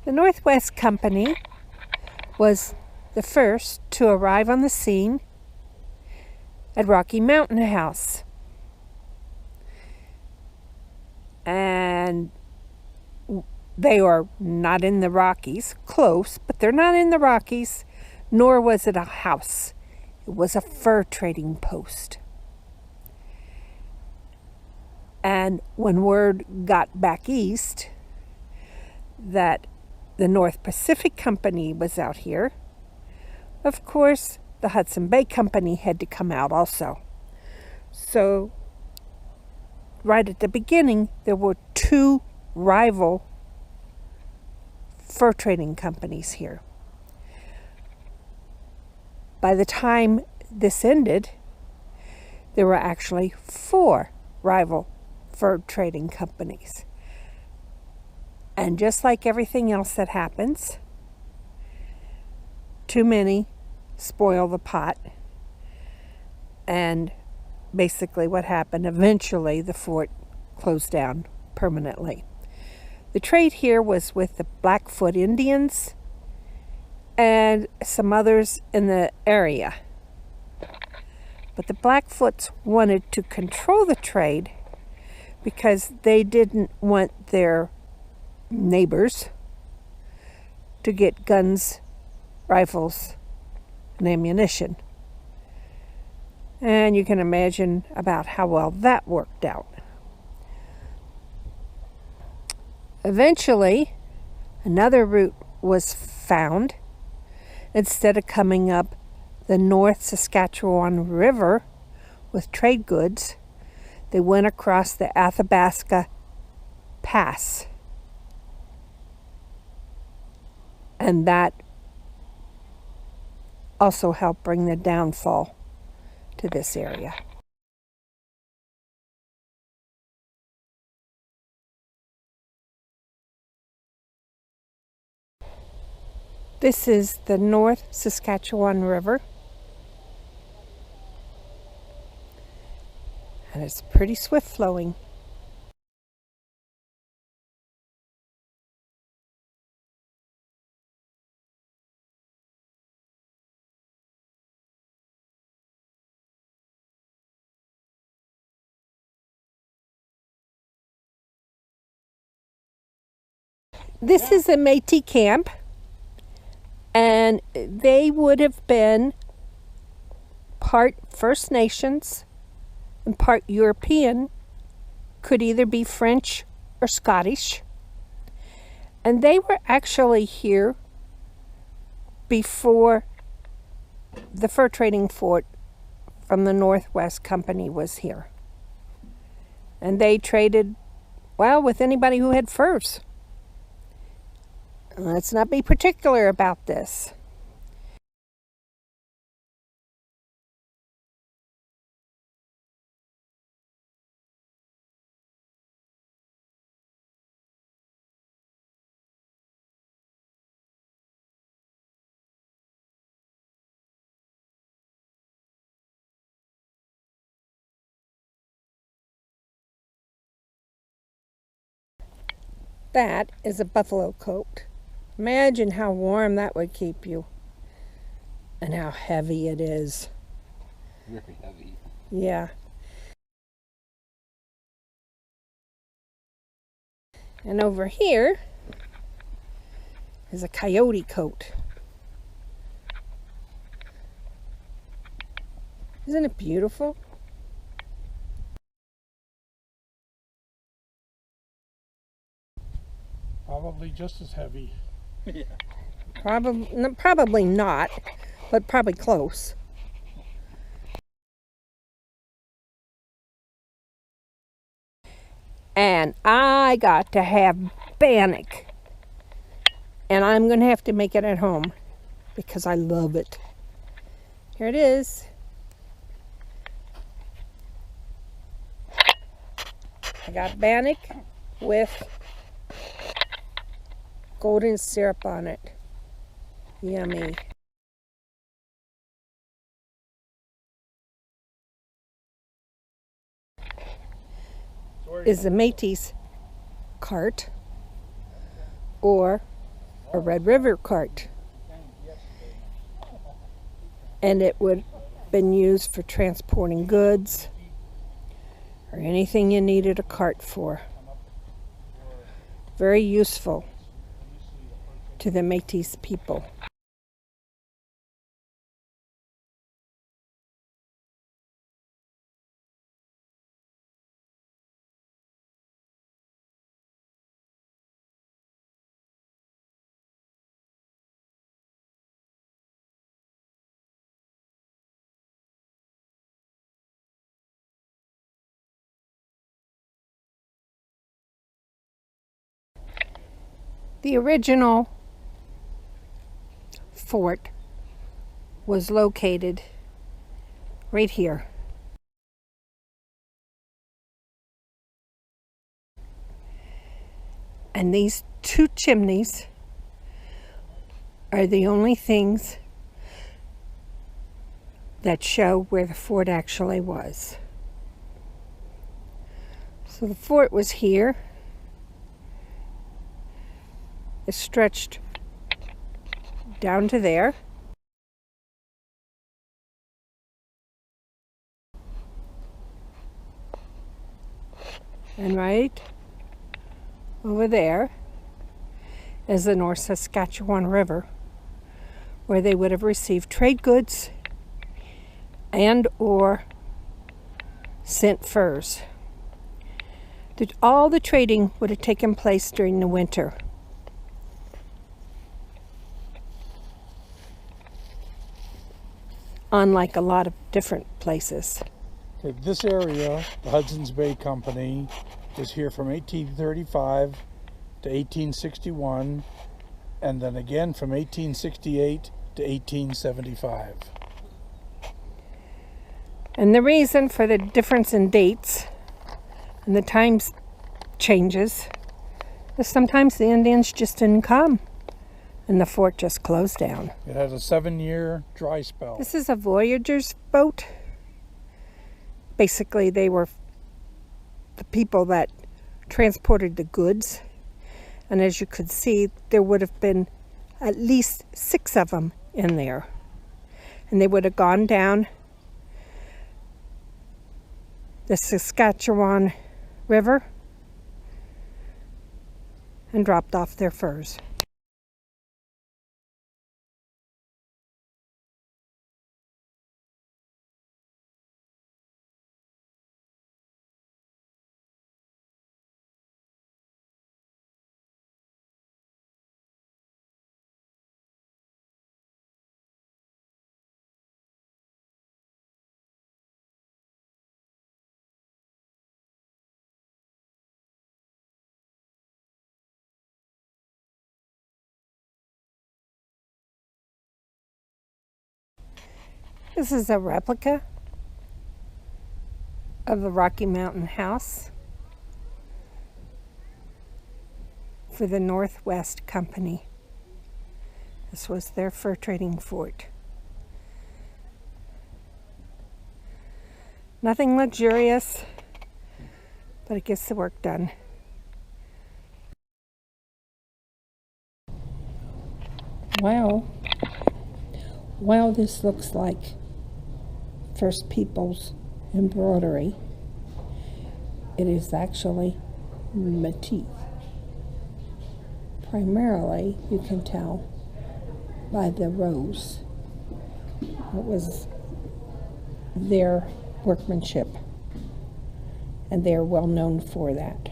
The Northwest Company was the first to arrive on the scene at Rocky Mountain House. And they are not in the Rockies, close, but they're not in the Rockies, nor was it a house. It was a fur trading post. And when word got back east that the North Pacific Company was out here, of course, the Hudson Bay Company had to come out also. So, right at the beginning, there were two rival fur trading companies here. By the time this ended, there were actually four rival fur trading companies. And just like everything else that happens, too many spoil the pot. And basically what happened, eventually the fort closed down permanently. The trade here was with the Blackfoot Indians and some others in the area. But the Blackfoots wanted to control the trade because they didn't want their neighbors to get guns, rifles, and ammunition. And you can imagine about how well that worked out. Eventually, another route was found. Instead of coming up the North Saskatchewan River with trade goods, they went across the Athabasca Pass. And that also helped bring the downfall to this area. This is the North Saskatchewan River. And it's pretty swift flowing. This is a Metis camp, and they would have been part First Nations and part European, could either be French or Scottish. And they were actually here before the fur trading fort from the Northwest Company was here. And they traded, well, with anybody who had furs. Let's not be particular about this. That is a buffalo coat. Imagine how warm that would keep you. And how heavy it is. Very heavy. Yeah. And over here is a coyote coat. Isn't it beautiful? Probably just as heavy. Yeah. Probably not, but probably close. And I got to have bannock. And I'm going to have to make it at home because I love it. Here it is. I got bannock with golden syrup on it. Yummy. Is the Metis cart or a Red River cart. And it would have been used for transporting goods or anything you needed a cart for. Very useful to the Metis people. The original fort was located right here. And these two chimneys are the only things that show where the fort actually was. So the fort was here. It stretched down to there. And right over there is the North Saskatchewan River, where they would have received trade goods and or sent furs. All the trading would have taken place during the winter. Unlike a lot of different places. Okay, this area, the Hudson's Bay Company, was here from 1835 to 1861, and then again from 1868 to 1875. And the reason for the difference in dates and the times changes is sometimes the Indians just didn't come and the fort just closed down. It had a 7-year dry spell. This is a voyager's boat. Basically, they were the people that transported the goods. And as you could see, there would have been at least 6 of them in there. And they would have gone down the Saskatchewan River and dropped off their furs. This is a replica of the Rocky Mountain House for the Northwest Company. This was their fur trading fort. Nothing luxurious, but it gets the work done. Wow, this looks like First Peoples embroidery. It is actually Metis. Primarily, you can tell by the rose. It was their workmanship, and they are well known for that.